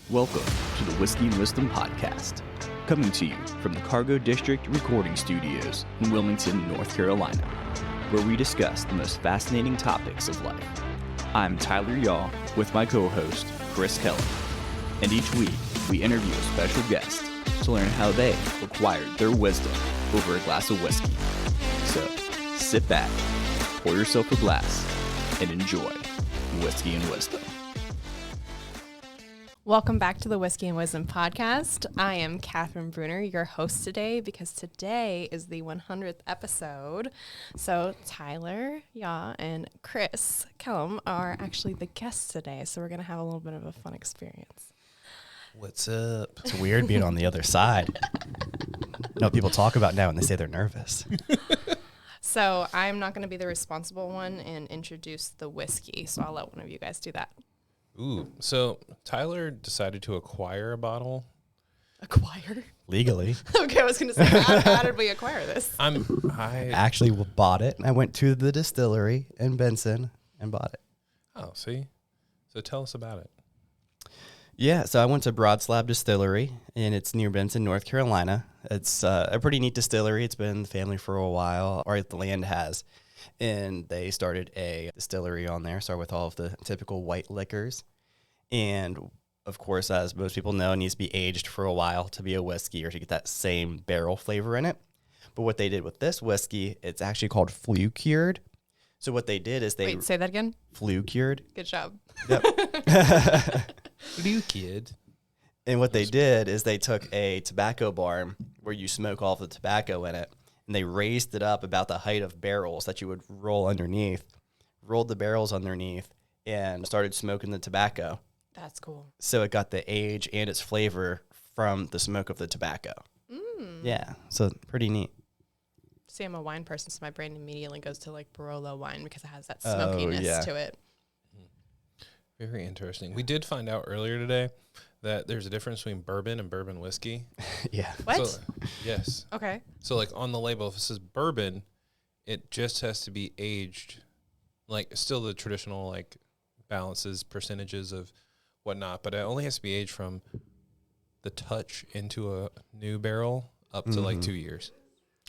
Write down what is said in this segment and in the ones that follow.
Welcome to the Whiskey and Wisdom Podcast, coming to you from the Cargo District Recording Studios in Wilmington, North Carolina, where we discuss the most fascinating topics of life. I'm Tyler Yaw with my co-host, Chris Keller, and each week we interview a special guest to learn how they acquired their wisdom over a glass of whiskey. So, sit back, pour yourself a glass, and enjoy Whiskey and Wisdom. Welcome back to the Whiskey and Wisdom Podcast. I am Kathryn Bruner, your host today, because today is the 100th episode. So Tyler, Yaw, and Chris Kellum are actually the guests today, so we're going to have a little bit of a fun experience. What's up? It's weird being on the other side. You know what people talk about now when they say they're nervous. So I'm not going to be the responsible one and introduce the whiskey, so I'll let one of you guys do that. Ooh, so Tyler decided to acquire a bottle. Acquire? Legally. Okay, I was going to say, how did we acquire this? I actually bought it. I went to the distillery in Benson and bought it. Oh, see? So tell us about it. Yeah, so I went to Broad Slab Distillery, and it's near Benson, North Carolina. It's a pretty neat distillery. It's been in the family for a while, or the land has. And they started a distillery on there, started with all of the typical white liquors. And, of course, as most people know, it needs to be aged for a while to be a whiskey or to get that same barrel flavor in it. But what they did with this whiskey, it's actually called flue cured. So what they did is they... Wait, say that again? Flue cured. Good job. Yep. Flue kid. And what they did is they took a tobacco barn where you smoke all the tobacco in it, and they raised it up about the height of barrels that you would roll underneath, rolled the barrels underneath, and started smoking the tobacco. That's cool. So it got the age and its flavor from the smoke of the tobacco. Yeah, so pretty neat. See, I'm a wine person, so my brain immediately goes to like Barolo wine because it has that smokiness to it. Very interesting. We did find out earlier today that there's a difference between bourbon and bourbon whiskey. Yeah. What? So, yes. Okay. So, like, on the label, if it says bourbon, it just has to be aged, like, still the traditional, like, balances, percentages of whatnot, but it only has to be aged from the touch into a new barrel up to, like, 2 years.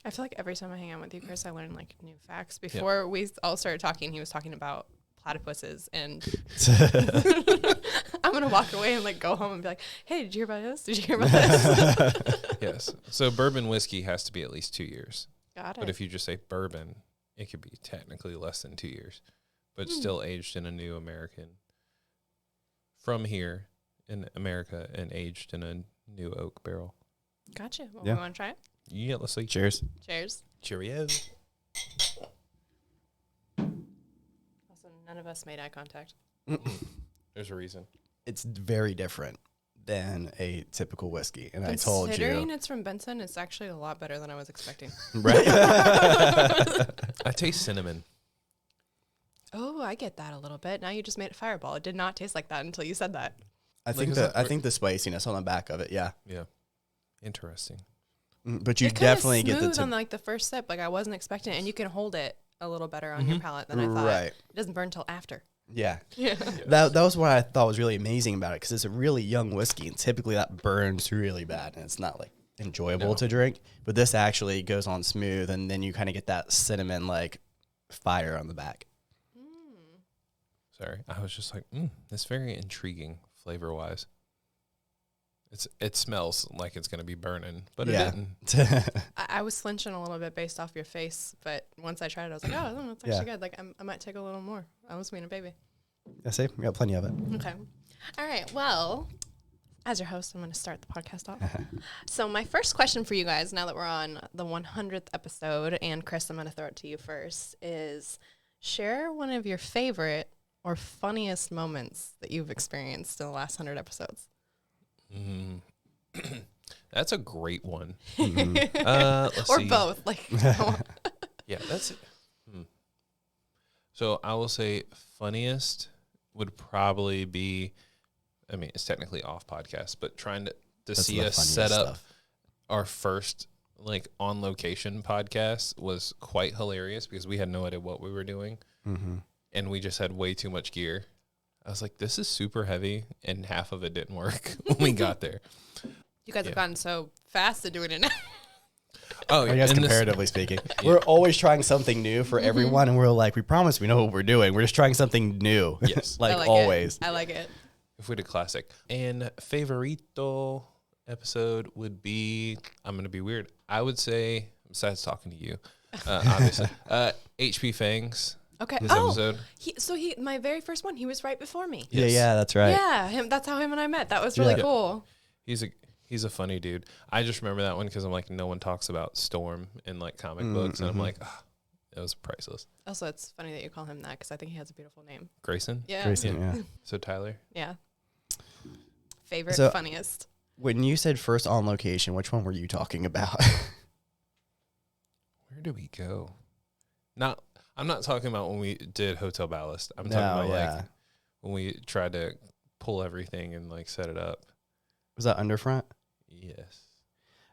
I feel like every time I hang out with you, Chris, I learn, like, new facts. Before we all started talking, he was talking about platypuses, and I'm gonna walk away and like go home and be like, hey, did you hear about this? Did you hear about this? Yes. So bourbon whiskey has to be at least 2 years. Got it. But if you just say bourbon, it could be technically less than 2 years, but still aged in a new American from here in America and aged in a new oak barrel. Gotcha. Well, Yeah. we want to try it? Yeah, let's see. Cheers. Cheers. Cheerio. Also, none of us made eye contact. There's a reason. It's very different than a typical whiskey, and I told Considering you. it's from Benson, it's actually a lot better than I was expecting. Right? I taste cinnamon. Oh, I get that a little bit. Now you just made a fireball. It did not taste like that until you said that. I think the spiciness on the back of it, yeah. Yeah. Interesting. But you It kinda definitely get the smooth on like the first sip. Like I wasn't expecting it, and you can hold it a little better on your palate than I thought. Right. It doesn't burn until after. Yeah. Yeah. That was what I thought was really amazing about it, because it's a really young whiskey, and typically that burns really bad, and it's not like enjoyable to drink. But this actually goes on smooth, and then you kind of get that cinnamon like fire on the back. Sorry. I was just like, that's very intriguing flavor-wise. It smells like it's going to be burning, but Yeah. it didn't. I was flinching a little bit based off your face, but once I tried it, I was like, oh, no, it's actually good. Like, I might take a little more. I was being a baby. I see. We got plenty of it. Okay. All right. Well, as your host, I'm going to start the podcast off. So my first question for you guys, now that we're on the 100th episode, and Chris, I'm going to throw it to you first, is share one of your favorite or funniest moments that you've experienced in the last 100 episodes. That's a great one. Let's or see. Both. Like, yeah, that's it. So I will say funniest would probably be, I mean, it's technically off podcast, but trying to see us set up our first like on location podcast was quite hilarious because we had no idea what we were doing. And we just had way too much gear. I was like, this is super heavy, and half of it didn't work when we got there. You guys have gotten so fast at doing it now. Oh, I guess and comparatively speaking, we're always trying something new for everyone, and we're like, we promise we know what we're doing. We're just trying something new. Yes. like I like always. I like it. If we did classic. And favorito episode would be, I'm going to be weird. I would say, besides talking to you, obviously, HP Fangs. Okay. This episode. My very first one, he was right before me. Yeah, yeah, that's right. Yeah, that's how him and I met. That was really cool. He's a funny dude. I just remember that one because I'm like, no one talks about Storm in like comic books, and I'm like, it was priceless. Also, it's funny that you call him that because I think he has a beautiful name. Grayson. Yeah. Grayson, yeah. So Tyler. Yeah. Favorite, So- funniest. When you said first on location, which one were you talking about? Where did we go? I'm not talking about when we did Hotel Ballast. I'm No, talking about yeah. like when we tried to pull everything and like set it up. Was that Underfront? Yes.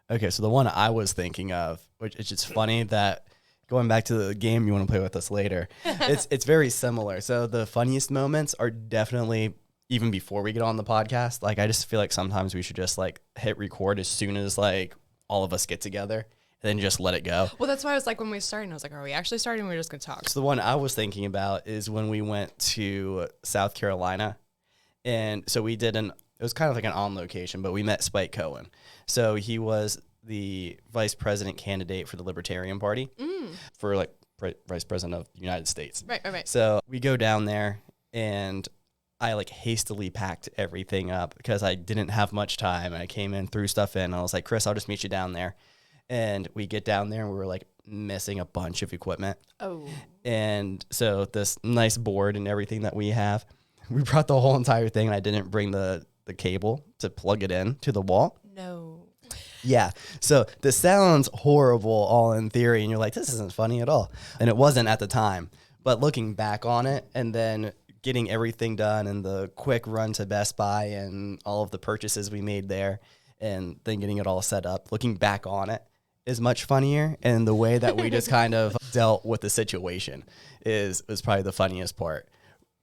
Okay, so the one I was thinking of, which is just funny that going back to the game you want to play with us later, it's very similar. So the funniest moments are definitely even before we get on the podcast. Like I just feel like sometimes we should just like hit record as soon as like all of us get together and then just let it go. Well, that's why I was like, when we were starting, I was like, are we actually starting? We're just going to talk. So the one I was thinking about is when we went to South Carolina. And so we did it was kind of like an on location, but we met Spike Cohen. So he was the vice president candidate for the Libertarian Party for like vice president of the United States. Right. So we go down there and I like hastily packed everything up because I didn't have much time. I came in, threw stuff in. And I was like, Chris, I'll just meet you down there. And we get down there and we were like missing a bunch of equipment. Oh. And so this nice board and everything that we have, we brought the whole entire thing. And I didn't bring the cable to plug it in to the wall. No. Yeah. So this sounds horrible all in theory. And you're like, this isn't funny at all. And it wasn't at the time. But looking back on it and then getting everything done and the quick run to Best Buy and all of the purchases we made there and then getting it all set up, looking back on it is much funnier. And the way that we just kind of dealt with the situation was probably the funniest part.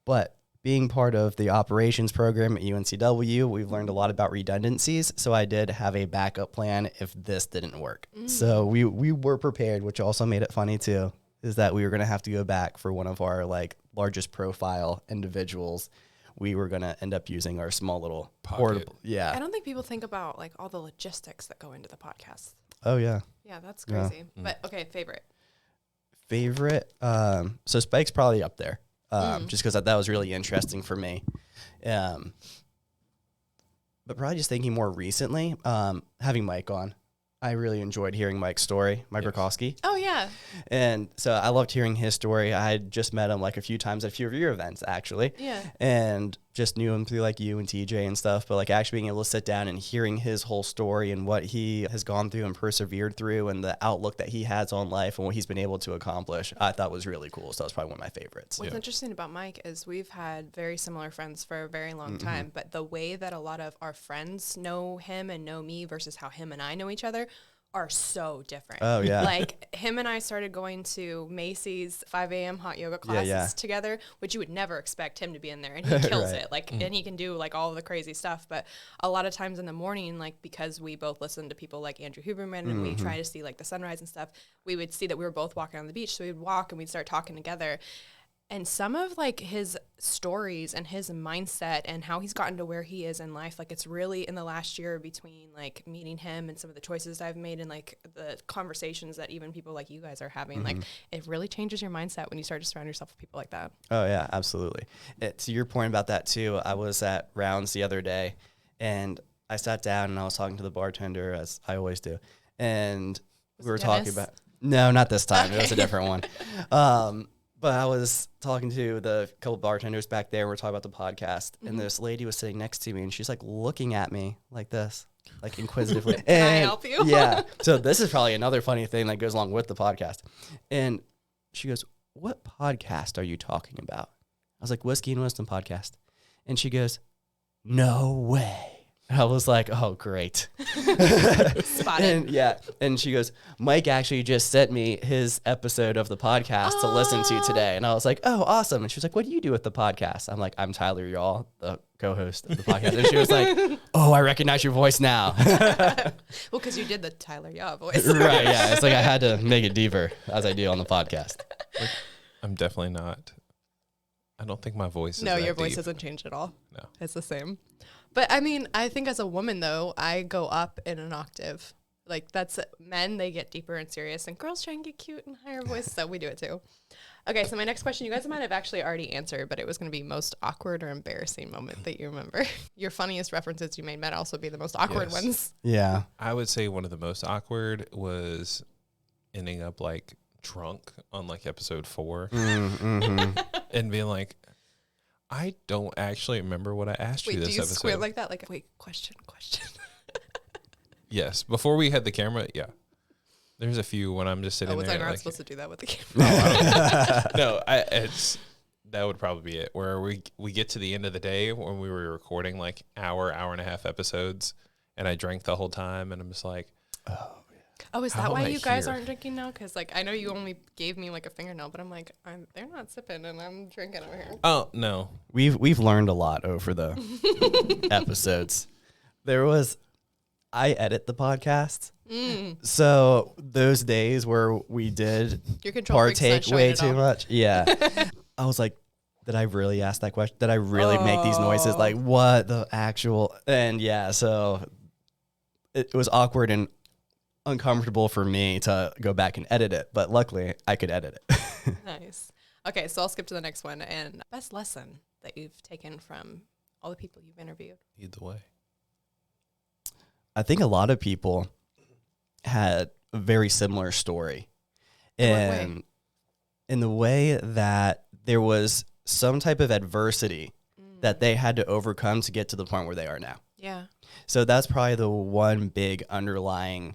But being part of the operations program at UNCW, we've learned a lot about redundancies. So I did have a backup plan if this didn't work. So we were prepared, which also made it funny too, is that we were going to have to go back for one of our like largest profile individuals. We were going to end up using our small little portable. Yeah. I don't think people think about like all the logistics that go into the podcast. Oh yeah. Yeah, that's crazy. But okay, favorite. So Spike's probably up there. Just because that was really interesting for me. But probably just thinking more recently, having Mike on. I really enjoyed hearing Mike's story, Mike Rakowski. Oh, yeah. And so I loved hearing his story. I had just met him like a few times at a few of your events, actually. Yeah. And just knew him through like you and TJ and stuff. But like actually being able to sit down and hearing his whole story and what he has gone through and persevered through and the outlook that he has on life and what he's been able to accomplish, I thought was really cool. So that was probably one of my favorites. What's interesting about Mike is we've had very similar friends for a very long time. But the way that a lot of our friends know him and know me versus how him and I know each other are so different. Oh, yeah. Like him and I started going to Macy's 5 a.m. hot yoga classes together, which you would never expect him to be in there. And he kills it. Like, and he can do like all of the crazy stuff. But a lot of times in the morning, like because we both listen to people like Andrew Huberman and we try to see like the sunrise and stuff, we would see that we were both walking on the beach. So we'd walk and we'd start talking together. And some of like his stories and his mindset and how he's gotten to where he is in life, like it's really in the last year between like meeting him and some of the choices I've made and like the conversations that even people like you guys are having, like it really changes your mindset when you start to surround yourself with people like that. Oh, yeah, absolutely. To your point about that, too, I was at Rounds the other day, and I sat down and I was talking to the bartender, as I always do, and we were talking about... No, not this time. It was a different one. But I was talking to the couple bartenders back there. We're talking about the podcast, and this lady was sitting next to me, and she's like looking at me like this, like inquisitively. Can I help you? Yeah. So this is probably another funny thing that goes along with the podcast. And she goes, "What podcast are you talking about?" I was like, "Whiskey and Wisdom podcast." And she goes, "No way." I I was like, oh, great. Spotted. And she goes, Mike actually just sent me his episode of the podcast to listen to today. And I was like, oh, awesome. And she was like, what do you do with the podcast? I'm like, I'm Tyler Y'all, the co-host of the podcast. And she was like, oh, I recognize your voice now. Well, because you did the Tyler Yaw voice. Right, yeah. It's like I had to make it deeper as I do on the podcast. I'm definitely not. I don't think my voice is No, that your voice deep. hasn't changed at all. No. It's the same. But I mean, I think as a woman, though, I go up in an octave. Like, that's men, they get deeper and serious, and girls try and get cute and higher voice, so we do it too. Okay, so my next question, you guys might have actually already answered, but it was going to be most awkward or embarrassing moment that you remember. Your funniest references you made might also be the most awkward Yes. ones. Yeah. I would say one of the most awkward was ending up like drunk on like episode 4 and being like, I don't actually remember what I asked Wait, you do this you episode. squint like that? Like, wait, question. Yes, before we had the camera, yeah. There's a few when I'm just sitting Oh, was there. I not like, supposed to do that with the camera? no, that would probably be it. Where we get to the end of the day when we were recording like hour and a half episodes, and I drank the whole time, and I'm just like, Oh, is How that am why I you guys here? aren't drinking now? Because, like, I know you only gave me, like, a fingernail, but I'm like, they're not sipping, and I'm drinking over here. oh no, We've learned a lot over the episodes. I edit the podcast. So those days where we did Your control freak's not partake showing way it too all. much. Yeah. I was like, did I really ask that question? Did I really make these noises? Like, what the actual? And yeah, so it was awkward and uncomfortable for me to go back and edit it, but luckily I could edit it. Nice. Okay, so I'll skip to the next one. And best lesson that you've taken from all the people you've interviewed? lead the way. I think a lot of people had a very similar story. In what way? And in the way that there was some type of adversity that they had to overcome to get to the point where they are now. Yeah. So that's probably the one big underlying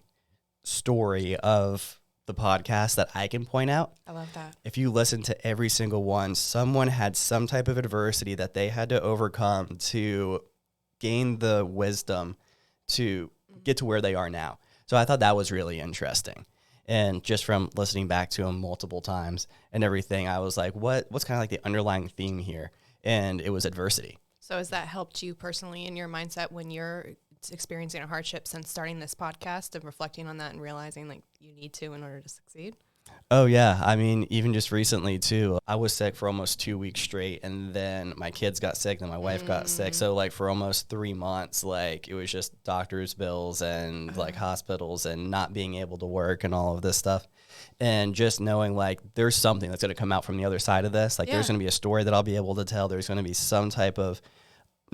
story of the podcast that I can point out. I love that. If you listen to every single one, someone had some type of adversity that they had to overcome to gain the wisdom to get to where they are now. So I thought that was really interesting. And just from listening back to them multiple times and everything, I was like, what's kind of like the underlying theme here? And it was adversity. So has that helped you personally in your mindset when you're experiencing a hardship since starting this podcast, of reflecting on that and realizing like you need to in order to succeed? Oh, yeah. I mean, even just recently, too, I was sick for almost 2 weeks straight, and then my kids got sick, then my wife got sick. So, like, for almost 3 months, like, it was just doctor's bills and, like, hospitals and not being able to work and all of this stuff. And just knowing, like, there's something that's going to come out from the other side of this. Like, there's going to be a story that I'll be able to tell. There's going to be some type of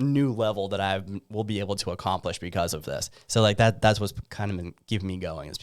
new level that I will be able to accomplish because of this. So, like, that's what's kind of been keeping me going, is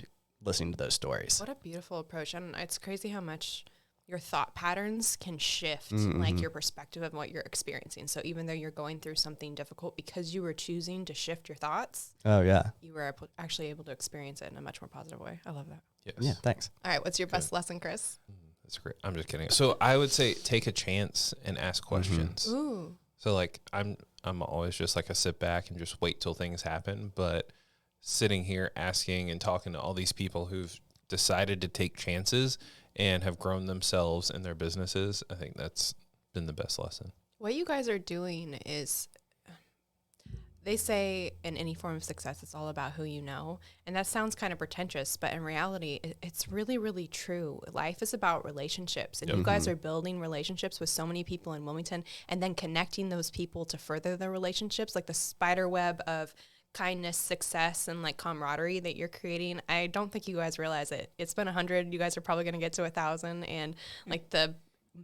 listening to those stories. What a beautiful approach. And it's crazy how much your thought patterns can shift like your perspective of what you're experiencing. So even though you're going through something difficult, because you were choosing to shift your thoughts, Oh, yeah. you were actually able to experience it in a much more positive way. I love that. Yes. Yeah, thanks. All right, what's your best lesson, Chris? That's great. I'm just kidding. So I would say take a chance and ask questions. Ooh. So like I'm always just like a sit back and just wait till things happen, but sitting here asking and talking to all these people who've decided to take chances and have grown themselves and their businesses, I think that's been the best lesson. What you guys are doing is, they say in any form of success, it's all about who you know. And that sounds kind of pretentious, but in reality, it's really, really true. Life is about relationships. And you guys are building relationships with so many people in Wilmington and then connecting those people to further the relationships, like the spider web of kindness, success, and like camaraderie that you're creating. I don't think you guys realize it. It's been 100. You guys are probably going to get to 1,000. And like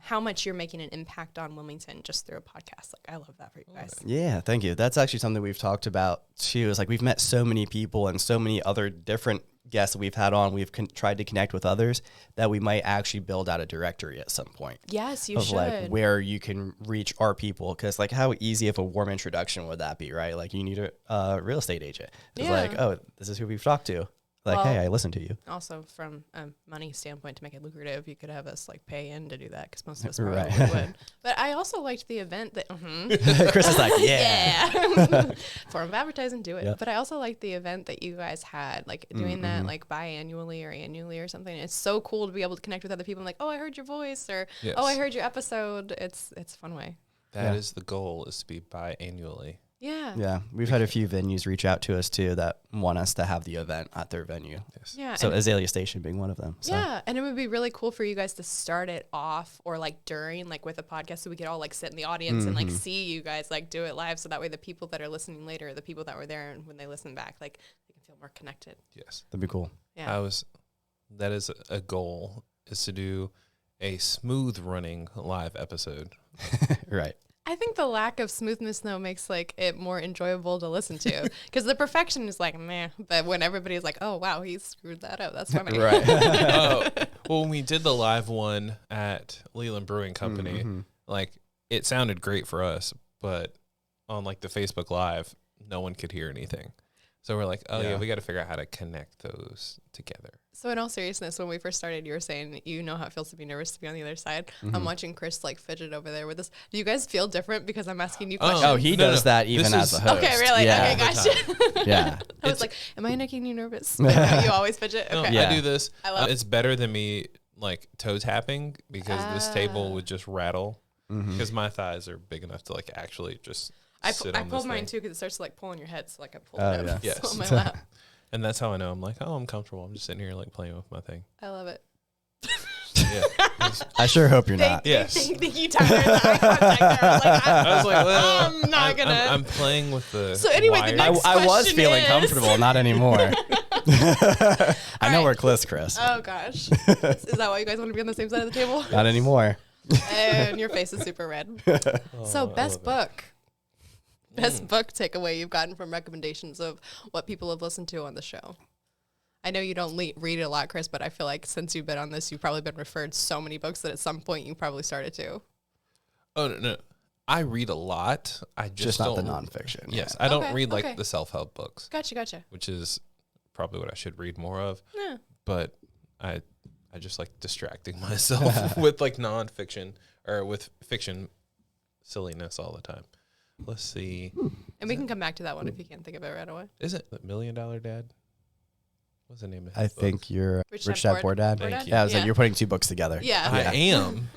how much you're making an impact on Wilmington just through a podcast. Like, I love that for you guys. Yeah, thank you. That's actually something we've talked about too. Is like we've met so many people and so many other different guests that we've had on. We've tried to connect with others that we might actually build out a directory at some point. Yes, you of should. like where you can reach our people, because like how easy of a warm introduction would that be, right? Like you need a real estate agent. It's Yeah. like, oh, this is who we've talked to. Like, Well, hey, I listened to you. Also, from a money standpoint, to make it lucrative, you could have us like pay in to do that because most of us probably Right. would. But I also liked the event that. Chris is like, yeah. Yeah. Form of advertising, do it. Yep. But I also like the event that you guys had, like doing that like biannually or annually or something. It's so cool to be able to connect with other people. I'm like, oh, I heard your voice, or Yes. oh, I heard your episode. It's a fun way. That is the goal, is to be biannually. Yeah. Yeah, we've had a few venues reach out to us too that want us to have the event at their venue. Yes. Yeah. So and- Azalea Station being one of them. So. Yeah, and it would be really cool for you guys to start it off or like during, like with a podcast, so we could all like sit in the audience and like see you guys like do it live, so that way the people that are listening later, the people that were there, and when they listen back, like they can feel more connected. Yes. That'd be cool. Yeah. That is a goal, is to do a smooth running live episode. Right. I think the lack of smoothness though makes like it more enjoyable to listen to, because the perfection is like meh, but when everybody's like, oh wow, he screwed that up, that's funny. Right. Oh, well, when we did the live one at Leland Brewing Company, like it sounded great for us, but on like the Facebook Live, no one could hear anything. So we're like, oh yeah, we got to figure out how to connect those together. So in all seriousness, when we first started, you were saying you know how it feels to be nervous to be on the other side. I'm watching Chris like fidget over there with this. Do you guys feel different because I'm asking you questions? Oh, he does that even This as is- a host. Okay, really? Yeah. Okay, gotcha. Yeah. I was like, am I making you nervous? Like how you always fidget? No, Okay. Yeah. I do this. I love It's better than me like toe tapping, because this table would just rattle, because my thighs are big enough to like actually just sit I on pulled this mine thing. too because it starts to like pull on your head. So like I pulled Oh, it up. yeah. So Yes. on my lap. And that's how I know. I'm like, oh, I'm comfortable. I'm just sitting here like playing with my thing. I love it. Yeah. I sure hope you're not. Yes. Thank you, Tyler. The eye contact there. I was like, I was like, well, I'm not gonna. I'm playing with the. So anyway, the wire. next- I was question feeling is- comfortable, not anymore. I know right. we're close, Chris. Oh gosh, is that why you guys want to be on the same side of the table? Not anymore. And your face is super red. So best book. Best book takeaway you've gotten from recommendations of what people have listened to on the show. I know you don't read a lot, Chris, but I feel like since you've been on this, you've probably been referred so many books that at some point you probably started to. Oh no, I read a lot. I just Just not don't. the nonfiction. Yes, Yeah. I don't Okay, read like okay. the self-help books, Gotcha. which is probably what I should read more of. Yeah. But I just like distracting myself with like nonfiction or with fiction silliness all the time. Let's see. And we can come back to that one if you can't think of it right away. Is it The $1 Million Dad? What's the name of I his think book? you're Rich Rich Dad, Dad, Poor Dad. Poor Thank Dad? you. Yeah, I was Yeah. like, you're putting two books together. Yeah. I am.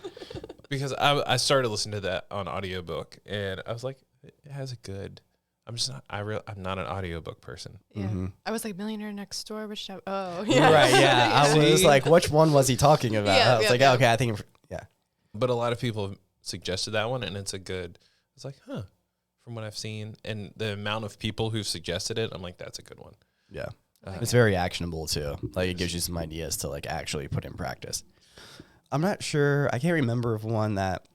Because I started listening to that on audiobook, and I was like, it has a good. I'm just not. I'm not an audiobook person. Yeah. Mhm. I was like, Millionaire Next Door, Rich Dad. Oh, Right, yeah. I was See? like, which one was he talking about? Yeah, I was yeah, like, yeah. okay, I think, yeah. But a lot of people have suggested that one, and it's a good. It's like, huh, from what I've seen and the amount of people who've suggested it, I'm like, that's a good one. Yeah. like It's it. very actionable too. Like it gives you some ideas to like actually put in practice. I'm not sure. I can't remember of one that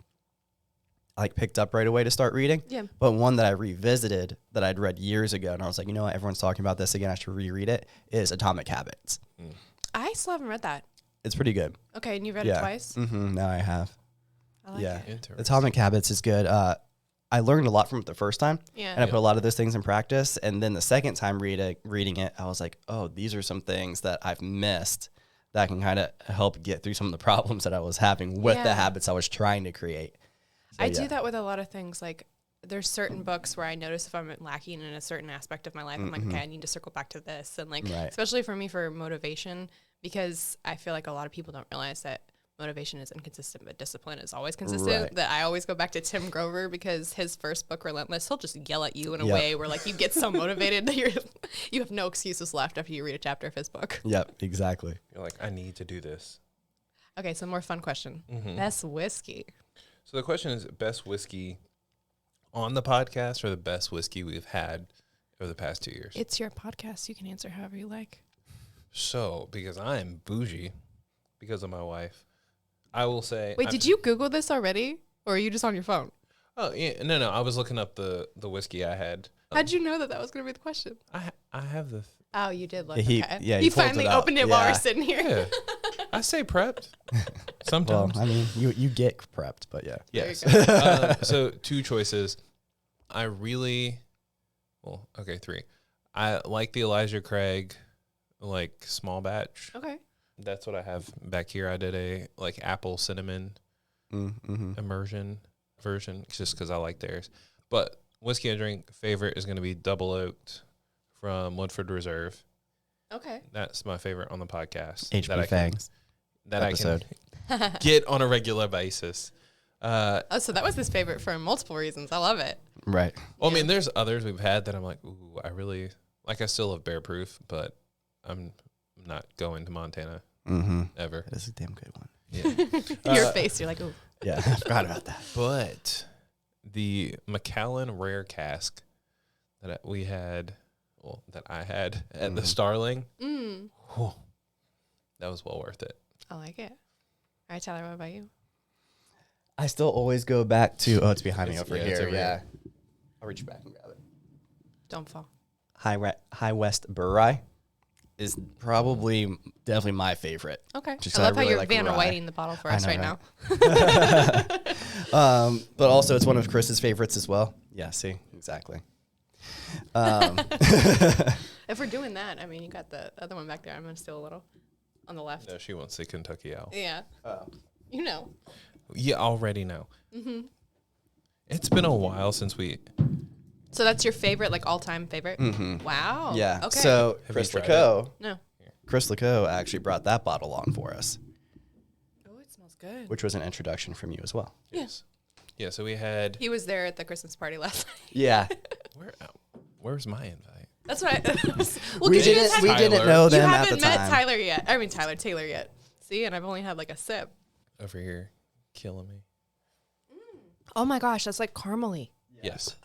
I like picked up right away to start reading. Yeah. But one that I revisited that I'd read years ago, and I was like, you know what, everyone's talking about this again. I should reread it. Is Atomic Habits. I still haven't read that. It's pretty good. Okay, and you've read Yeah. it twice? Mm-hmm. Now I have. I like Yeah. it. Interesting. Atomic Habits is good. I learned a lot from it the first time, Yeah. and I put a lot of those things in practice. And then the second time reading it, I was like, oh, these are some things that I've missed that can kind of help get through some of the problems that I was having with the Yeah. habits I was trying to create. So, I yeah. do that with a lot of things. Like, there's certain books where I notice if I'm lacking in a certain aspect of my life, I'm like, okay, I need to circle back to this. And like, Right. especially for me for motivation, because I feel like a lot of people don't realize that motivation is inconsistent, but discipline is always consistent. Right. That I always go back to Tim Grover because his first book, Relentless, he'll just yell at you in a Yep. way where like you get so motivated that you have no excuses left after you read a chapter of his book. Yep, exactly. You're like, I need to do this. Okay, so more fun question. Mm-hmm. Best whiskey. So the question is, best whiskey on the podcast or the best whiskey we've had over the past 2 years? It's your podcast. You can answer however you like. So, because I am bougie, because of my wife, I will say. Wait, did you Google this already? Or are you just on your phone? Oh yeah, no. I was looking up the whiskey I had. How'd you know that was going to be the question? I have the. Oh, you did look. He- okay. yeah, he he pulled finally it up. opened it while Yeah. we're sitting here. Yeah, I say prepped. Well, Sometimes. I mean, you get prepped, but yeah. Yes. There you So 2 choices. Three. I like the Elijah Craig like small batch. Okay. That's what I have back here. I did a like apple cinnamon immersion version just because I like theirs. But whiskey I drink favorite is going to be double oaked from Woodford Reserve. Okay. That's my favorite on the podcast. HB Fangs episode. I can get on a regular basis. Oh, so that was his favorite for multiple reasons. I love it. Right. Well, I mean, there's others we've had that I'm like, ooh, I really like. I still love Bear Proof, but I'm not going to Montana ever. That's a damn good one. Yeah. Your face, you're like, ooh. Yeah, I forgot about that. But the Macallan Rare Cask that we had, well, that I had at the Starling, whew, that was well worth it. I like it. All right, Tyler, what about you? I still always go back to, it's behind me over It's here. over Yeah. here. I'll reach back and grab it. Don't fall. High West Burrey is definitely my favorite. Okay. Just I love really how you're like Vanna rye. Whiting the bottle for us know, right right? now. But also it's one of Chris's favorites as well. Yeah, see, exactly. If we're doing that, I mean, you got the other one back there. I'm going to steal a little on the left. No, she wants the Kentucky Owl. Yeah. You know. You already know. It's been a while since we. So that's your favorite, like all-time favorite? Wow. Yeah. Okay. So Have Chris you tried Lacoe, No. actually brought that bottle on for us, Oh, it smells good. which was an introduction from you as well. Yes. Yeah. So we had. He was there at the Christmas party last night. Yeah. Where's my invite? That's what I. Well, we 'cause you just didn't haven't- know you them at the haven't met time. Taylor yet. See, and I've only had like a sip. Over here, killing me. Oh my gosh, that's like caramely. Yes.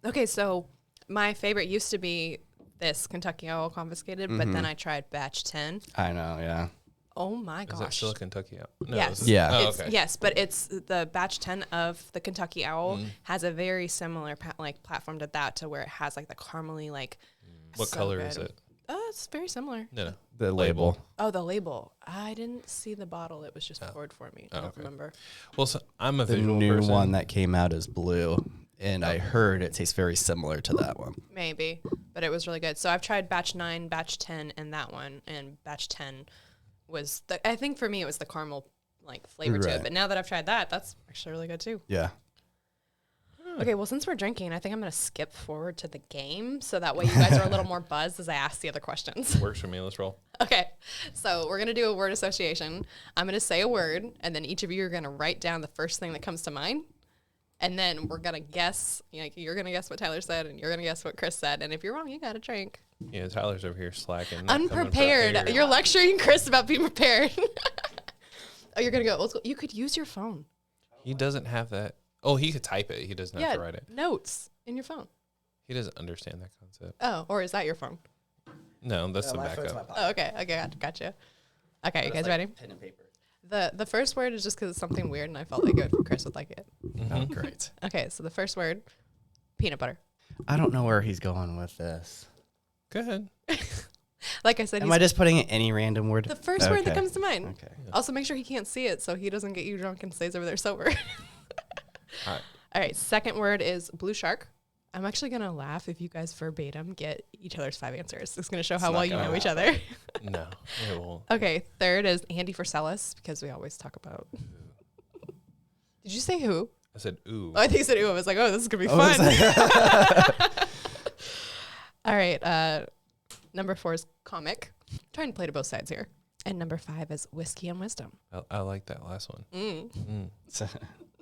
Okay, so my favorite used to be this Kentucky Owl Confiscated, but then I tried batch 10. I know, yeah. Oh my Is that gosh. still a Kentucky Owl? No, Yes. is it? Yeah. Oh, It's, okay. yes, but it's the batch 10 of the Kentucky Owl has a very similar platform to that, to where it has like the caramely like. What so color good. is it? It's very similar. No. The label. Oh, the label. I didn't see the bottle. It was just poured for me. I don't remember. Well, so I'm a The visual new person. one that came out is blue, and I heard it tastes very similar to that one. Maybe, but it was really good. So I've tried batch 9, batch 10, and that one, and batch 10 was I think for me it was the caramel like flavor to it. Right. But now that I've tried that, that's actually really good too. Yeah. Okay, well, since we're drinking, I think I'm going to skip forward to the game so that way you guys are a little more buzzed as I ask the other questions. Works for me. Let's roll. Okay, so we're going to do a word association. I'm going to say a word, and then each of you are going to write down the first thing that comes to mind. And then we're going to guess, you're going to guess what Tyler said, and you're going to guess what Chris said. And if you're wrong, you got to drink. Yeah, Tyler's over here slacking. not coming Unprepared. You're lecturing Chris about being prepared. Oh, you're going to go old school. You could use your phone. He doesn't have that. Oh, he could type it. He doesn't have to write it. Notes in your phone. He doesn't understand that concept. Oh, or is that your phone? No, that's the backup. Oh, okay. Gotcha. Okay, you guys ready? Pen and paper. The first word is just because it's something weird, and I felt like Chris would like it. Oh, great. Okay, so the first word, peanut butter. I don't know where he's going with this. Go ahead. Like I said, Am I just putting in any random word? the first word that Okay. comes to mind. Okay. Also, make sure he can't see it so he doesn't get you drunk and stays over there sober. All right. All right, second word is blue shark. I'm actually going to laugh if you guys verbatim get each other's 5 answers. It's going to show how not well you gonna know each other. No, it won't. Okay, third is Andy Forcellus, because we always talk about. Did you say who? I said, ooh. Oh, I think you said ooh. I was like, oh, this is going to be fun. All right, number 4 is comic. I'm trying to play to both sides here. And number 5 is whiskey and wisdom. I like that last one.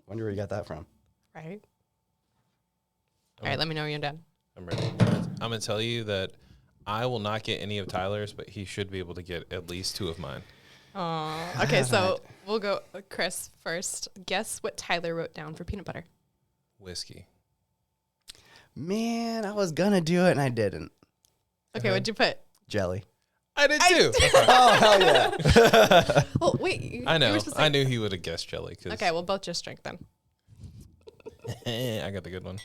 Wonder where you got that from. Right? All right, let me know when you're done. I'm ready. I'm going to tell you that I will not get any of Tyler's, but he should be able to get at least 2 of mine. Aw. Okay, so we'll go Chris first. Guess what Tyler wrote down for peanut butter. Whiskey. Man, I was gonna do it and I didn't. Okay, what'd you put? Jelly. I did too. Oh, hell yeah. Well, wait. You I know. were supposed to I say- knew he would have guessed jelly. Cause Okay, we'll both just drink then. I got the good one.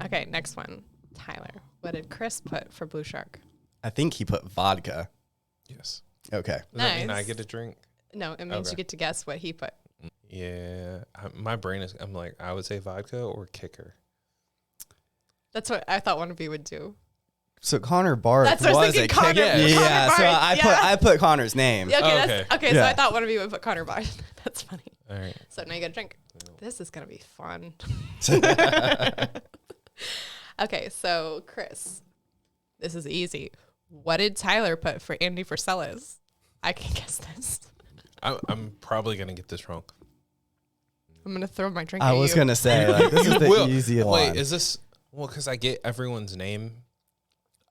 Okay, next one. Tyler, what did Chris put for blue shark? I think he put vodka. Yes. Okay. Does that mean I Nice. get to drink? No, it means Okay. you get to guess what he put. Yeah. My brain is, I'm like, I would say vodka or kicker. That's what I thought one of you would do. So Connor Barth That's what I was was a thinking, Connor- kicker. Connor Yeah, so Barth, I yeah. put Connor's name. Yeah, okay, Oh, that's, okay. Yeah. So I thought one of you would put Connor Barth. That's funny. All right. So now you got to drink. This is gonna be fun. Okay, so Chris, this is easy. What did Tyler put for Andy Frisella's? I can guess this. I'm probably gonna get this wrong. I'm gonna throw my drink. I at was you. gonna say like, this is the Will, easy wait, one. is this because I get everyone's name?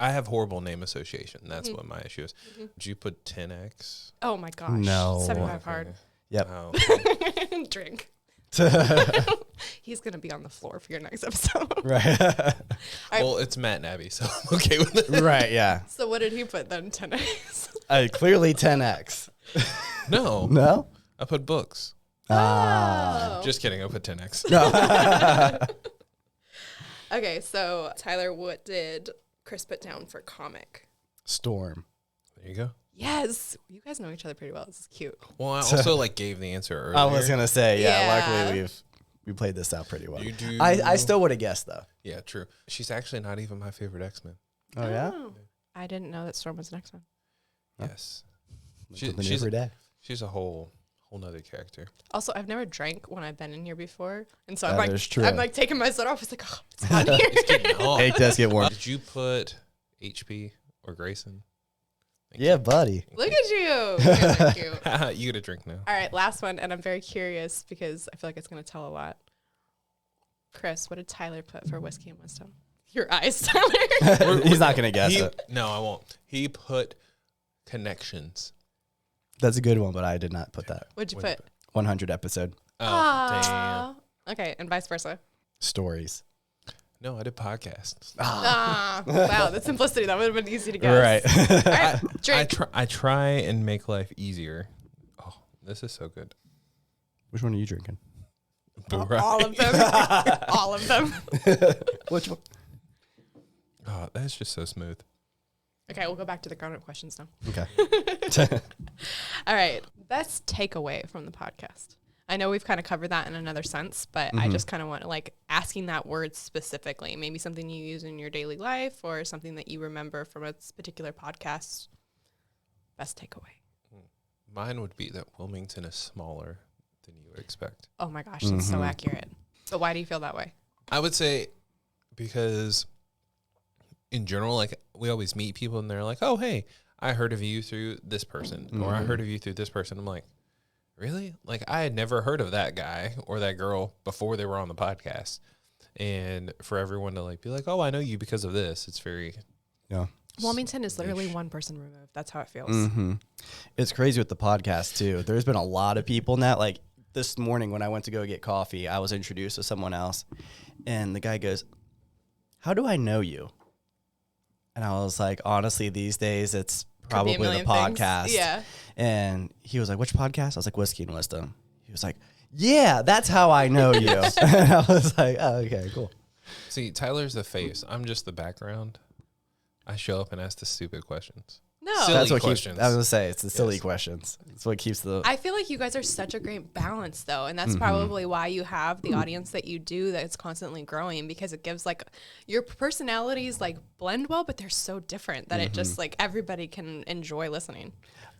I have horrible name association. That's what my issue is. Did you put 10x? Oh my gosh. No. 75 hard. Yep. Oh. Drink. He's gonna be on the floor for your next episode. Right. Well, it's Matt and Abby, so I'm okay with it. Right. Yeah. So what did he put then? 10x. Clearly 10x. No, No. I put books. Oh. Just kidding. I put 10x. Okay, so Tyler, what did Chris put down for comic? Storm. There you go. Yes, you guys know each other pretty well. This is cute. Well, I also gave the answer earlier. I was gonna say Yeah. Luckily we played this out pretty well. You do. I still would have guessed though. Yeah, true. She's actually not even my favorite X-Men. Oh yeah. I didn't know that Storm was an X-Men. Yes. Something she's every day. She's a whole nother character. Also, I've never drank when I've been in here before, and so That is true. I'm like taking my sweater off. It's like, oh, it's hot in here. It's getting hot. It does get warm. Did you put HP or Grayson? Yeah, buddy. Look at you. You guys are cute. You get a drink now. All right, last one, and I'm very curious because I feel like it's going to tell a lot. Chris, what did Tyler put for whiskey and wisdom? Your eyes, Tyler. He's not gonna guess it. No, I won't. He put connections. That's a good one, but I did not put that. What'd you What'd put? 100 episode Oh, Aw. Okay, and vice versa. stories. damn. No, I did podcasts. Wow, the simplicity. That would have been easy to guess. Right. All right, drink. I try and make life easier. Oh, this is so good. Which one are you drinking? All of them. All of them. Which one? Oh, that's just so smooth. Okay, we'll go back to the grown-up questions now. Okay. All right, best takeaway from the podcast. I know we've kind of covered that in another sense, but I just kind of want like asking that word specifically. Maybe something you use in your daily life or something that you remember from a particular podcast. Best takeaway. Mine would be that Wilmington is smaller than you would expect. Oh my gosh, that's so accurate. But why do you feel that way? I would say because in general, like we always meet people and they're like, oh, hey, I heard of you through this person or I heard of you through this person. I'm like, really? Like I had never heard of that guy or that girl before they were on the podcast. And for everyone to like be like, oh, I know you because of this. It's very, Yeah. Wilmington is literally one person removed. That's how it feels. Mm-hmm. It's crazy with the podcast too. There's been a lot of people now. Like this morning when I went to go get coffee, I was introduced to someone else, and the guy goes, "How do I know you?" And I was like, honestly, these days it's probably the million podcast. things. Yeah. And he was like, "Which podcast?" I was like, "Whiskey and Wisdom." He was like, "Yeah, that's how I know you." And I was like, "Oh, okay, cool." see, Tyler's the face. I'm just the background. I show up and ask the stupid questions. No. Silly That's what questions. keeps. I was gonna say it's the silly Yes. questions. It's what keeps the. I feel like you guys are such a great balance, though, and that's probably why you have the audience that you do. That's constantly growing because it gives like your personalities like blend well, but they're so different that it just like everybody can enjoy listening.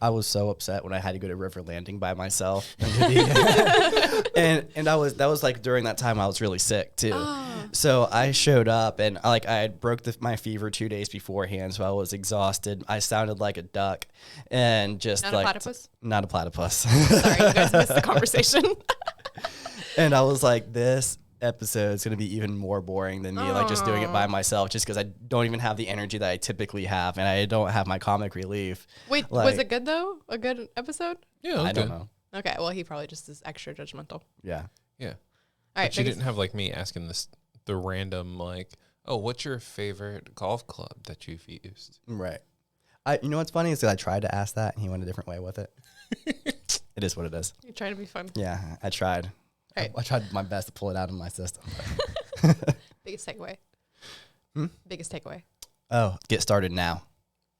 I was so upset when I had to go to River Landing by myself, and that was like during that time I was really sick too. So I showed up and I had broke my fever 2 days beforehand, so I was exhausted. I sounded like a duck, and just Not a like platypus? not a platypus. Sorry, you guys missed the conversation. And I was like, this episode is going to be even more boring than me like just doing it by myself, just because I don't even have the energy that I typically have, and I don't have my comic relief. Wait, Like- was it good though? A good episode? Yeah, I okay. don't know. Okay, well, he probably just is extra judgmental. Yeah. Yeah. All right, But you biggest- didn't have like me asking the random like, oh, what's your favorite golf club that you've used? Right. You know what's funny is that I tried to ask that and he went a different way with it. It is what it is. You're trying to be fun. Yeah, I tried. Right. I tried my best to pull it out of my system. Biggest takeaway. Biggest takeaway. Oh, get started now.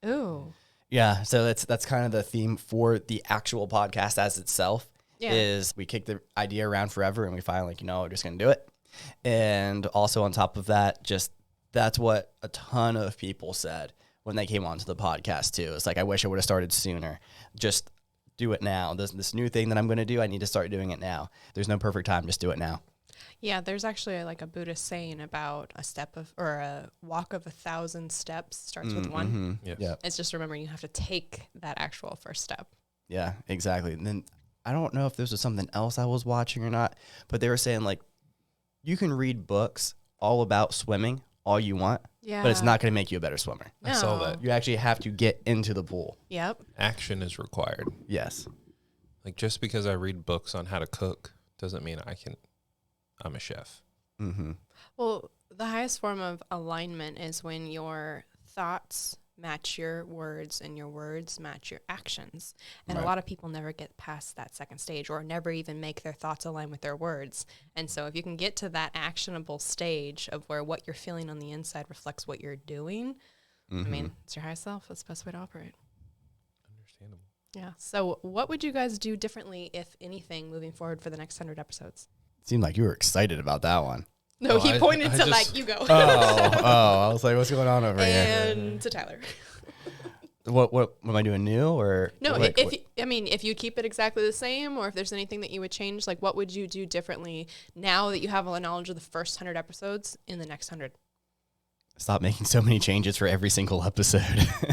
Ooh. Yeah, so that's kind of the theme for the actual podcast as itself. Yeah. Is we kick the idea around forever and we finally like, we're just going to do it. And also on top of that, just that's what a ton of people said when they came onto the podcast too. It's like, I wish I would have started sooner. Just do it now. This new thing that I'm going to do, I need to start doing it now. There's no perfect time. Just do it now. Yeah, there's actually like a Buddhist saying about a walk of 1,000 steps starts with one. Mm-hmm. Yes. Yeah. It's just remembering you have to take that actual first step. Yeah, exactly. And then I don't know if this was something else I was watching or not, but they were saying like, you can read books all about swimming all you want, Yeah. but it's not going to make you a better swimmer. No. I saw that. You actually have to get into the pool. Yep. Action is required. Yes. Like, just because I read books on how to cook doesn't mean I'm a chef. Mm-hmm. Well, the highest form of alignment is when your thoughts match your words and your words match your actions. And Right. a lot of people never get past that second stage or never even make their thoughts align with their words. And so if you can get to that actionable stage of where what you're feeling on the inside reflects what you're doing, I mean, it's your highest self. That's the best way to operate. Understandable. Yeah. So what would you guys do differently, if anything, moving forward for the next 100 episodes? Seemed like you were excited about that one. No, Oh, he I pointed to just- like, you go. I was like, what's going on over here? And to Tyler. What am I doing new or No, like, if you keep it exactly the same, or if there's anything that you would change, like what would you do differently now that you have a knowledge of the first 100 episodes in the next 100? stop making so many changes for every single episode.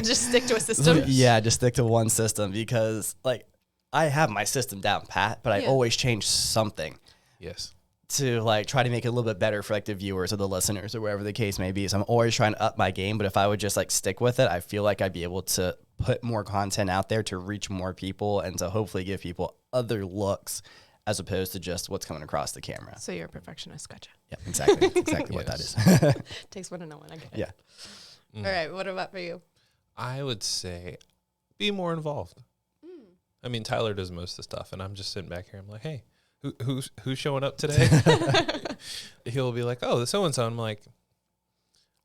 Just stick to a system. Yeah, just stick to one system, because like I have my system down pat, but I Yeah. always change something Yes. to like try to make it a little bit better for like the viewers or the listeners or wherever the case may be. So I'm always trying to up my game, but if I would just like stick with it, I feel like I'd be able to put more content out there to reach more people and to hopefully give people other looks as opposed to just what's coming across the camera. So you're a perfectionist. Gotcha. Yeah, exactly. That's exactly what that Yes. is. Takes one to know one. I get it. Yeah. All right. What about for you? I would say be more involved. I mean, Tyler does most of the stuff, and I'm just sitting back here. I'm like, hey, who's showing up today? He'll be like, oh, the so-and-so. I'm like,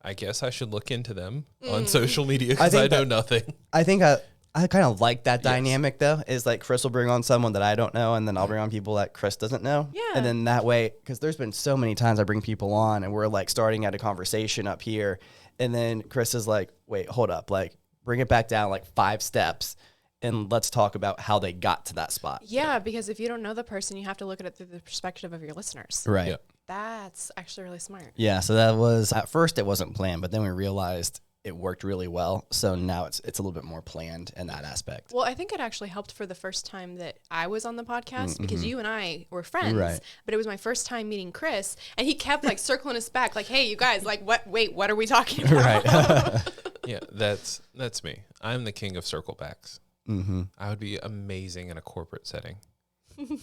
I guess I should look into them on social media because I think know that- nothing. I think I kind of like that Yes. dynamic though, is like Chris will bring on someone that I don't know, and then I'll bring on people that Chris doesn't know. Yeah. And then that way, because there's been so many times I bring people on and we're like starting at a conversation up here, and then Chris is like, wait, hold up, like bring it back down like 5 steps and let's talk about how they got to that spot. Yeah, because if you don't know the person, you have to look at it through the perspective of your listeners. Right. Yeah. That's actually really smart. Yeah. So that was, at first it wasn't planned, but then we realized it worked really well. So now it's a little bit more planned in that aspect. Well, I think it actually helped for the first time that I was on the podcast because you and I were friends, Right. but it was my first time meeting Chris, and he kept like circling us back, like, "Hey, you guys, like, what are we talking about?" Right. Yeah, that's me. I'm the king of circle backs. Mm-hmm. I would be amazing in a corporate setting.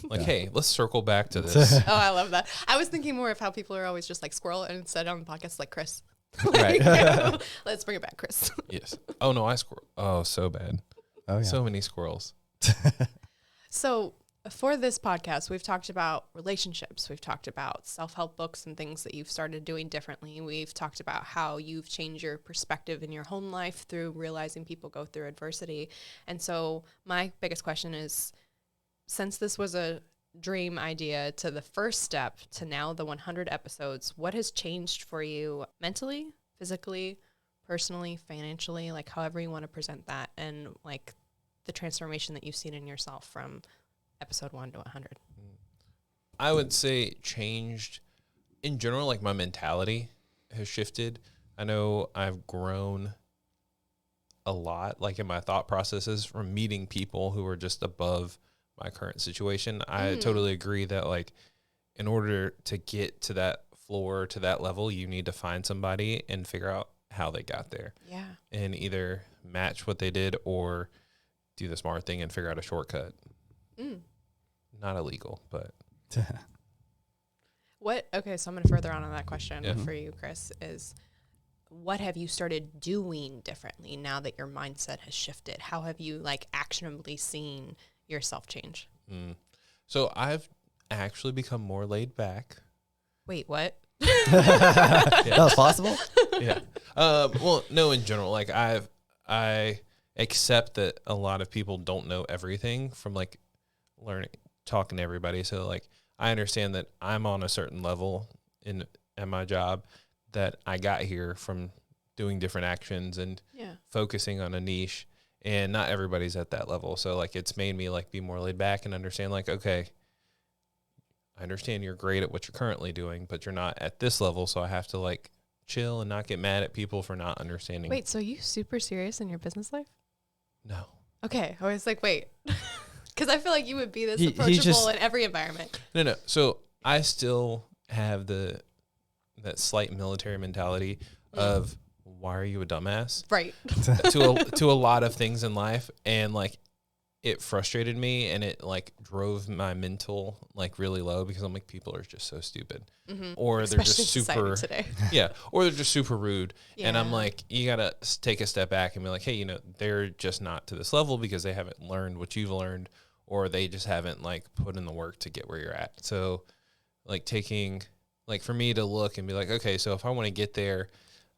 Like, hey, let's circle back to this. Oh, I love that. I was thinking more of how people are always just like squirrel, and instead on the podcast, like Chris. Right. Let's bring it back, Chris. Yes. Oh, no, I squirrel. Oh, so bad. Oh, yeah. So many squirrels. So for this podcast, we've talked about relationships. We've talked about self-help books and things that you've started doing differently. We've talked about how you've changed your perspective in your home life through realizing people go through adversity. And so my biggest question is, since this was a dream idea to the first step to now the 100 episodes, what has changed for you mentally, physically, personally, financially, like however you want to present that, and like the transformation that you've seen in yourself from episode 1 to 100? I would say changed in general, like my mentality has shifted. I know I've grown a lot, like in my thought processes from meeting people who are just above my current situation. I totally agree that like in order to get to that floor, to that level, you need to find somebody and figure out how they got there Yeah. and either match what they did or do the smart thing and figure out a shortcut. Not illegal, but Okay, so I'm going to further on that question Yeah. for you, Chris, is what have you started doing differently now that your mindset has shifted? How have you like actionably seen yourself change? so I've actually become more laid back. Wait, what? That was possible? Yeah. Well, no, in general, like I accept that a lot of people don't know everything from like learning, talking to everybody. So like, I understand that I'm on a certain level at my job. that I got here from doing different actions and focusing on a niche, and not everybody's at that level. So like it's made me like be more laid back and understand like, okay, I understand you're great at what you're currently doing, but you're not at this level. So I have to like chill and not get mad at people for not understanding. Wait, so you super serious in your business life? No. Okay. I was like, wait, because I feel like you would be this approachable in every environment. No. So I still have that slight military mentality of, why are you a dumbass? Right. to a lot of things in life. And like, it frustrated me and it like drove my mental like really low, because I'm like, people are just so stupid, or Especially they're just super today. or they're just super rude. And I'm like, you gotta take a step back and be like, hey, you know, they're just not to this level because they haven't learned what you've learned, or they just haven't like put in the work to get where you're at. So like taking, like for me to look and be like, okay, so if I want to get there,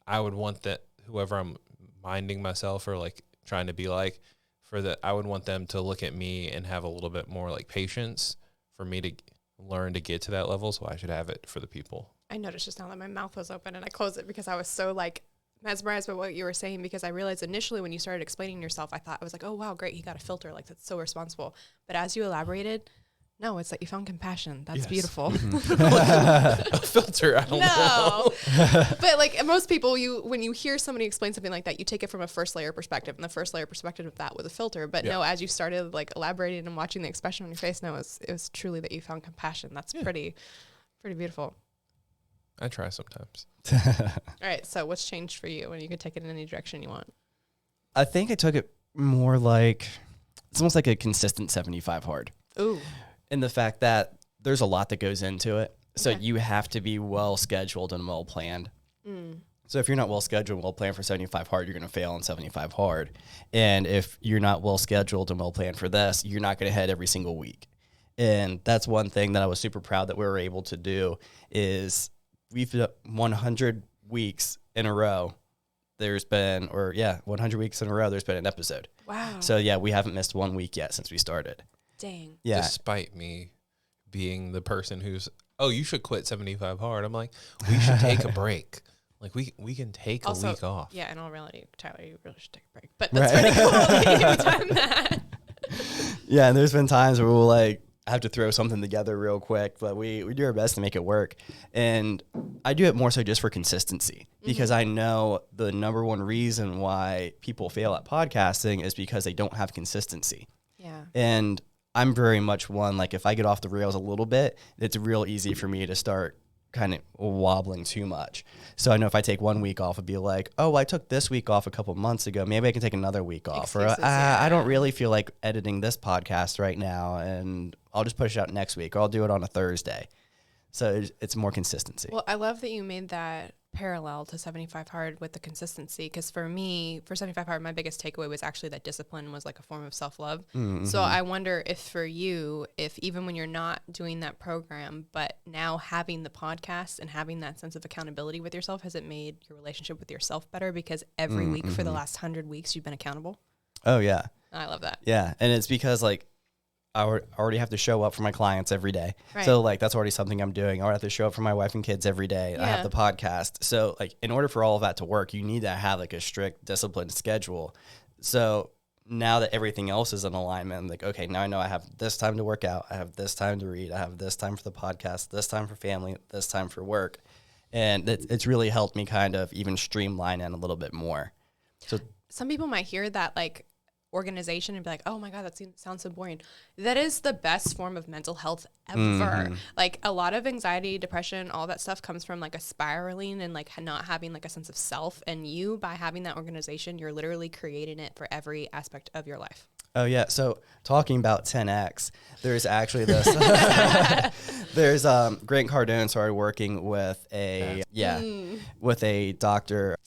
I would want that whoever I'm minding myself or like trying to be like, I would want them to look at me and have a little bit more like patience for me to learn to get to that level. So I should have it for the people. I noticed just now that my mouth was open and I closed it because I was so like mesmerized by what you were saying, because I realized initially when you started explaining yourself, I was like, oh wow, great, he got a filter, like that's so responsible. But as you elaborated, no, it's that you found compassion. That's beautiful. A filter, I don't know. But like most people, when you hear somebody explain something like that, you take it from a first layer perspective, and the first layer perspective of that was a filter. But no, as you started like elaborating and watching the expression on your face, no, it was truly that you found compassion. That's pretty beautiful. I try sometimes. All right, so what's changed for you when you can take it in any direction you want? I think I took it more like, it's almost like a consistent 75 hard. Ooh. In the fact that there's a lot that goes into it. So you have to be well scheduled and well planned. So if you're not well scheduled and well planned for 75 hard, you're going to fail on 75 hard. And if you're not well scheduled and well planned for this, you're not going to hit every single week. And that's one thing that I was super proud that we were able to do is we've done 100 weeks in a row. 100 weeks in a row, there's been an episode. Wow. So yeah, we haven't missed 1 week yet since we started. Dang. Yeah. Despite me being the person who's, oh, you should quit 75 hard. I'm like, we should take a break. Like we can take a week off. Yeah, in all reality, Tyler, you really should take a break. But that's pretty cool that you've done that. Yeah, and there's been times where we'll like have to throw something together real quick, but we do our best to make it work. And I do it more so just for consistency, because I know the number one reason why people fail at podcasting is because they don't have consistency. Yeah. And I'm very much one, like if I get off the rails a little bit, it's real easy for me to start kind of wobbling too much. So I know if I take 1 week off, I'd be like, oh, I took this week off a couple months ago. Maybe I can take another week off. Excuses, I don't really feel like editing this podcast right now, and I'll just push it out next week, or I'll do it on a Thursday. So it's more consistency. Well, I love that you made that parallel to 75 hard with the consistency, because for me, for 75 hard, my biggest takeaway was actually that discipline was like a form of self-love. So I wonder if for you, if even when you're not doing that program, but now having the podcast and having that sense of accountability with yourself, has it made your relationship with yourself better? Because every week for the last 100 weeks, you've been accountable. Oh yeah. I love that. Yeah. And it's because like I already have to show up for my clients every day. Right. So like that's already something I'm doing. I have to show up for my wife and kids every day. I have the podcast. So like in order for all of that to work, you need to have like a strict disciplined schedule. So now that everything else is in alignment, I'm like, okay, now I know I have this time to work out. I have this time to read. I have this time for the podcast, this time for family, this time for work. And it's really helped me kind of even streamline it a little bit more. So some people might hear that like organization and be like, oh my God, that sounds so boring. That is the best form of mental health ever. Like a lot of anxiety, depression, all that stuff comes from like a spiraling and like not having like a sense of self. And you, by having that organization, you're literally creating it for every aspect of your life. Oh yeah. So talking about 10X, there's actually this, there's Grant Cardone started working with with a doctor,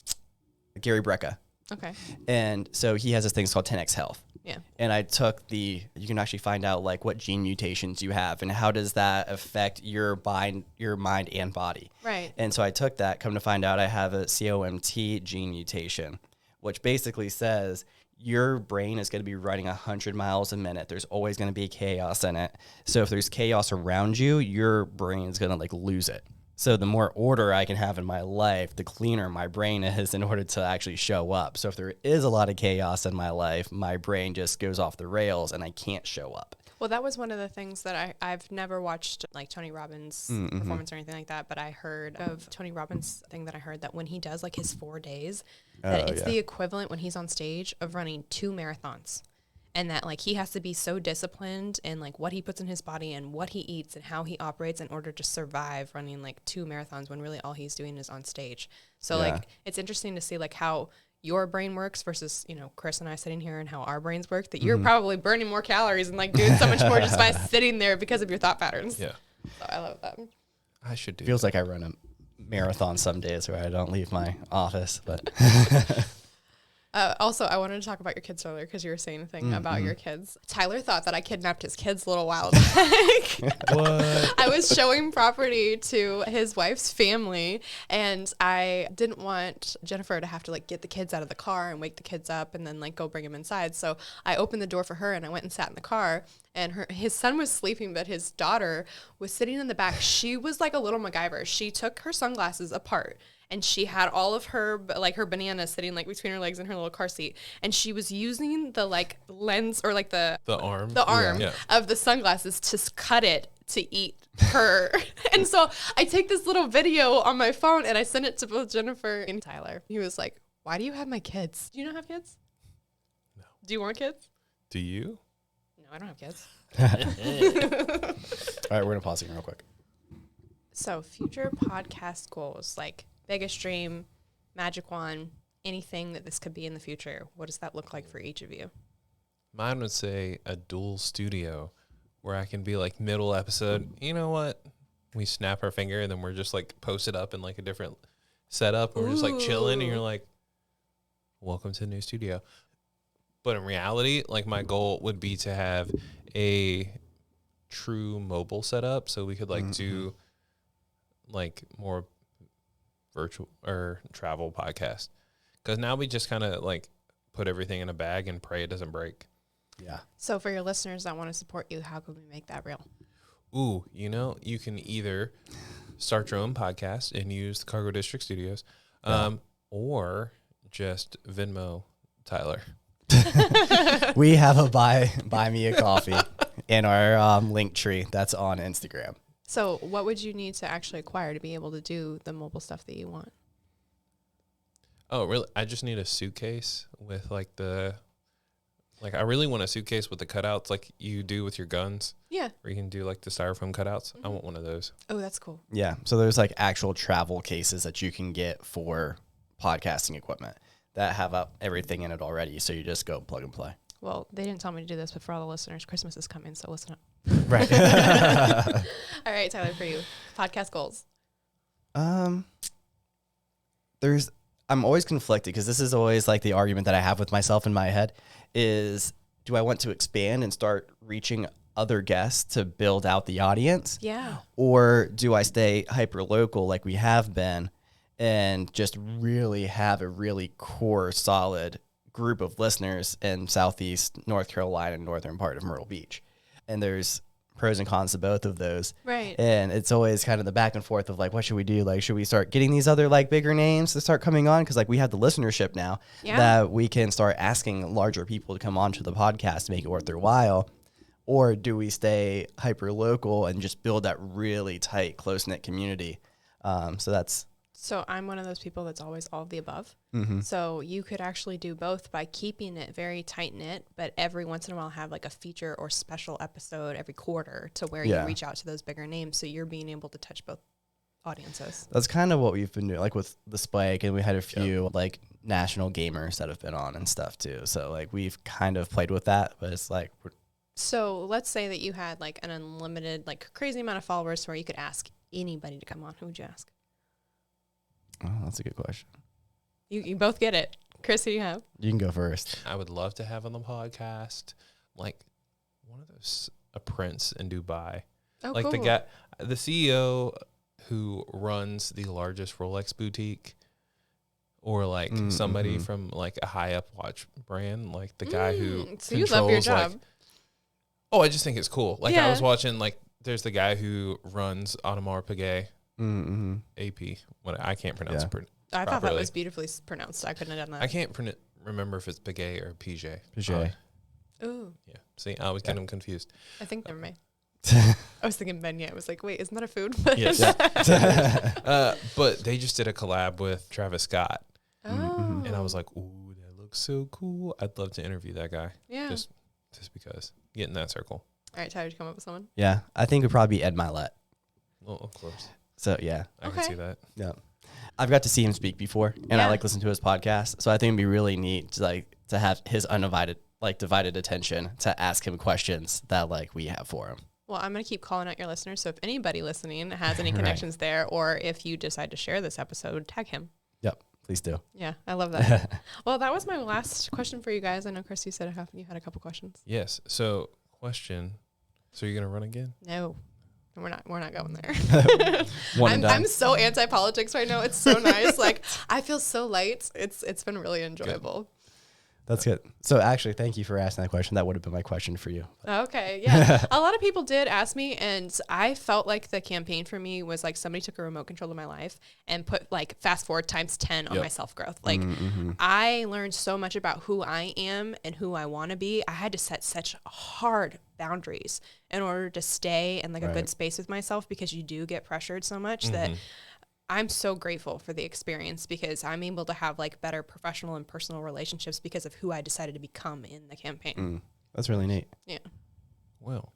Gary Brecka. Okay. And so he has this thing called 10X Health. Yeah. And I took you can actually find out like what gene mutations you have and how does that affect your mind and body. Right. And so I took that, come to find out I have a COMT gene mutation, which basically says your brain is going to be running 100 miles a minute. There's always going to be chaos in it. So if there's chaos around you, your brain is going to like lose it. So the more order I can have in my life, the cleaner my brain is in order to actually show up. So if there is a lot of chaos in my life, my brain just goes off the rails and I can't show up. Well, that was one of the things that I've never watched like Tony Robbins' performance or anything like that, but I heard of Tony Robbins' thing that I heard that when he does like his 4 days, that it's the equivalent when he's on stage of running 2 marathons. And that like he has to be so disciplined in like what he puts in his body and what he eats and how he operates in order to survive running like 2 marathons when really all he's doing is on stage. So like it's interesting to see like how your brain works versus, you know, Chris and I sitting here and how our brains work, that you're probably burning more calories and like doing so much more just by sitting there because of your thought patterns. Yeah. So I love that. I should do Feels like I run a marathon some days where I don't leave my office, but Also, I wanted to talk about your kids earlier because you were saying a thing about your kids. Tyler thought that I kidnapped his kids a little while back. What? I was showing property to his wife's family, and I didn't want Jennifer to have to like get the kids out of the car and wake the kids up and then like go bring them inside. So I opened the door for her and I went and sat in the car. And his son was sleeping, but his daughter was sitting in the back. She was like a little MacGyver. She took her sunglasses apart, and she had all of her, like her banana sitting like between her legs in her little car seat. And she was using the like lens or like the arm of the sunglasses to cut it to eat her. And so I take this little video on my phone and I send it to both Jennifer and Tyler. He was like, "Why do you have my kids? Do you not have kids? No. Do you want kids?" Do you? No, I don't have kids. All right, we're going to pause here real quick. So future podcast goals, like biggest dream, magic wand, anything that this could be in the future. What does that look like for each of you? Mine would say a dual studio where I can be like middle episode. You know what? We snap our finger and then we're just like posted up in like a different setup. And we're just like chilling and you're like, welcome to the new studio. But in reality, like my goal would be to have a true mobile setup so we could like do like more virtual or travel podcast. Because now we just kind of like put everything in a bag and pray it doesn't break. Yeah. So for your listeners that want to support you, how can we make that real? Ooh, you know, you can either start your own podcast and use the Cargo District Studios, or just Venmo Tyler. We have a buy me a coffee in our link tree that's on Instagram. So what would you need to actually acquire to be able to do the mobile stuff that you want? Oh, really? I just need a suitcase with like I really want a suitcase with the cutouts like you do with your guns. Yeah. Where you can do like the styrofoam cutouts. I want one of those. Oh, that's cool. Yeah. So there's like actual travel cases that you can get for podcasting equipment that have everything in it already. So you just go plug and play. Well, they didn't tell me to do this, but for all the listeners, Christmas is coming, so listen up. Right. All right, Tyler, for you, podcast goals. I'm always conflicted because this is always like the argument that I have with myself in my head is, do I want to expand and start reaching other guests to build out the audience? Yeah. Or do I stay hyper local like we have been and just really have a really core solid group of listeners in Southeast North Carolina and northern part of Myrtle Beach? And there's pros and cons to both of those. Right. And it's always kind of the back and forth of like, what should we do? Like, should we start getting these other like bigger names to start coming on? Cause like we have the listenership now that we can start asking larger people to come onto the podcast to make it worth their while. Or do we stay hyper local and just build that really tight, close knit community? So I'm one of those people that's always all of the above. Mm-hmm. So you could actually do both by keeping it very tight knit, but every once in a while have like a feature or special episode every quarter to where you reach out to those bigger names. So you're being able to touch both audiences. That's kind of what we've been doing, like with the Spike, and we had a few like national gamers that have been on and stuff too. So like we've kind of played with that, but it's like so let's say that you had like an unlimited, like crazy amount of followers where you could ask anybody to come on. Who would you ask? Oh, that's a good question. You both get it. Chris, who do you have? You can go first. I would love to have on the podcast like one of those, a prince in Dubai. Oh, like cool. the CEO who runs the largest Rolex boutique, or like somebody from like a high up watch brand, like the guy who so you love your job. Like, I just think it's cool. Like I was watching, like there's the guy who runs Audemars Piguet, Mm-hmm. AP. What I can't pronounce it. I thought that properly. was beautifully pronounced. I couldn't have done that. I can't remember if it's Piguet or PJ. Piguet. Ooh, Yeah. See, I was getting them confused. I think never mind. I was thinking beignet. I was like, wait, isn't that a food? Yes. But they just did a collab with Travis Scott. Oh. And I was like, ooh, that looks so cool. I'd love to interview that guy. Yeah. Just because. Get in that circle. All right, Tyler, did you come up with someone? Yeah, I think it would probably be Ed Milet. Well, of course. So yeah, I can see that. yeah. I've got to see him speak before, and I like listen to his podcast. So I think it'd be really neat to have his undivided divided attention to ask him questions that we have for him. Well, I'm going to keep calling out your listeners. So if anybody listening has any connections there, or if you decide to share this episode, tag him. Yep, please do. Yeah, I love that. Well, that was my last question for you guys. I know, Chris, you said you had a couple questions. Yes. So, question. So you're gonna run again? No, we're not going there. I'm so anti-politics right now. It's so nice. I feel so light. It's been really enjoyable. Good. That's good. So actually, thank you for asking that question. That would have been my question for you. Okay, yeah. A lot of people did ask me, and I felt like the campaign for me was somebody took a remote control of my life and put fast forward times 10 on my self-growth. I learned so much about who I am and who I want to be. I had to set such hard boundaries in order to stay in a good space with myself, because you do get pressured so much that I'm so grateful for the experience, because I'm able to have better professional and personal relationships because of who I decided to become in the campaign. That's really neat. Yeah. Well,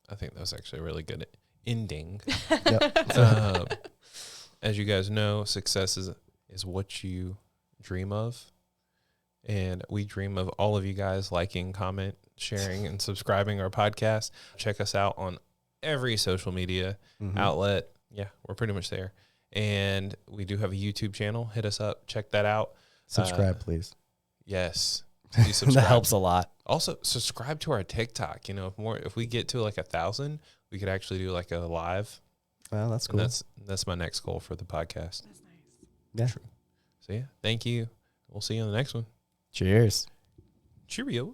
I think that was actually a really good ending. Yep. As you guys know, success is what you dream of. And we dream of all of you guys liking, comment, sharing, and subscribing our podcast. Check us out on every social media outlet. Yeah, we're pretty much there. And we do have a YouTube channel. Hit us up. Check that out. Subscribe, please. Yes. Please subscribe. That helps a lot. Also, subscribe to our TikTok. If we get to 1,000, we could actually do a live. Well, that's cool. And that's my next goal for the podcast. That's nice. Yeah. So yeah, thank you. We'll see you on the next one. Cheers. Cheerio.